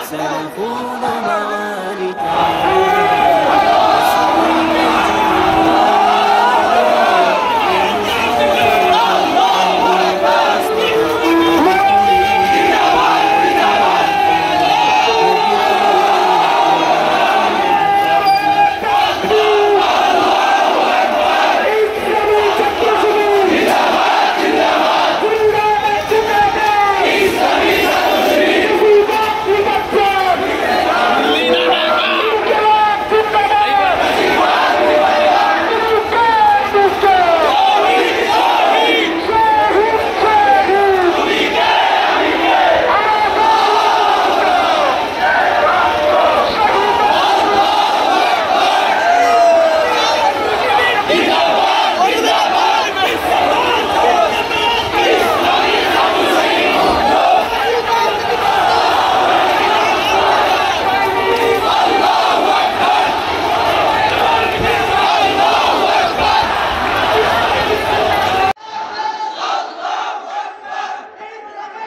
سنكون معاركا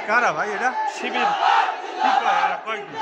কারা ভাই এটা শিবির কি কয় এরা কয় কি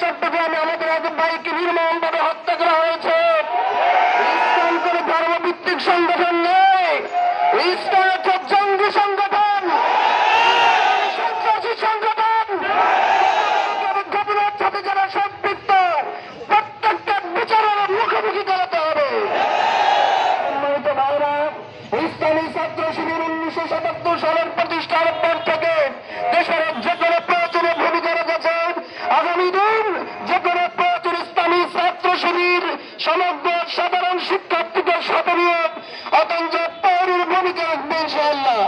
চট্টগ্রামে আমাদের এক ভাইকে নির্মমভাবে হত্যা করা হয়েছে। ইসলাম কোন ধর্মভিত্তিক সংগঠন নয়, ইসলাম হচ্ছে জঙ্গি সংগঠন, সন্ত্রাসী সংগঠন। ঘটনার সাথে যারা সম্পৃক্ত প্রত্যেকটা বিচারের মুখোমুখি করাতে হবে। সম্মানিত ভাইরা, ইসলামী ছাত্র শিবির 1977 সালের প্রতিষ্ঠার পর থেকে দেশের যে কোনো প্রয়োজনে ভূমিকা রেখেছেন। আগামী দিন যে কোনো প্রয়োজন ইসলামী ছাত্র শিবির সমগ্র সাধারণ শিক্ষার্থীদের সাথে নিয়ে অত্যন্ত পৌরের ভূমিকা রাখবে ইনশাআল্লাহ।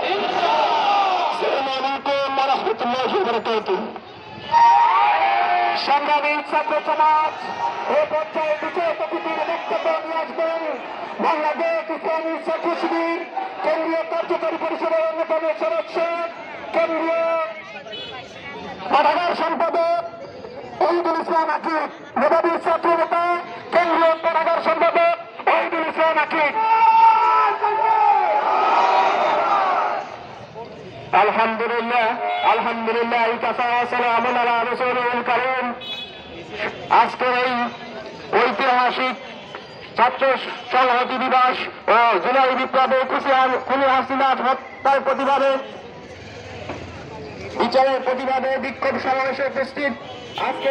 আসসালামু আলাইকুম ওয়া রাহমাতুল্লাহি ওয়া বারাকাতুহু। সংগ্রামী ছাত্র সমাজ এ পর্যায়ে বিজয় প্রকৃতির বক্তব্য নিয়ে আসবেন বাংলাদেশ ইসলামী ছাত্র শিবির কেন্দ্রীয় কার্যকরী পরিষদের অন্যতম সদস্য, কেন্দ্রীয় পাঠাগার সম্পাদক ওহিদুল ইসলাম আকিব, মেধাবী ছাত্র নেতা, কেন্দ্রীয় পাঠাগার সম্পাদক ওহিদুল ইসলাম আকিব। আলহামদুলিল্লাহ আলহামদুলিল্লাহ সালামুন আলা রাসূলিল কারীম। আজকের এই ঐতিহাসিক ছাত্র সংহতি দিবস ও জুলাই বিপ্লবে খুনি হাসিনা হত্যার প্রতিবাদে বিচারের প্রতিবাদে বিক্ষোভ সমাবেশে উপস্থিত আজকে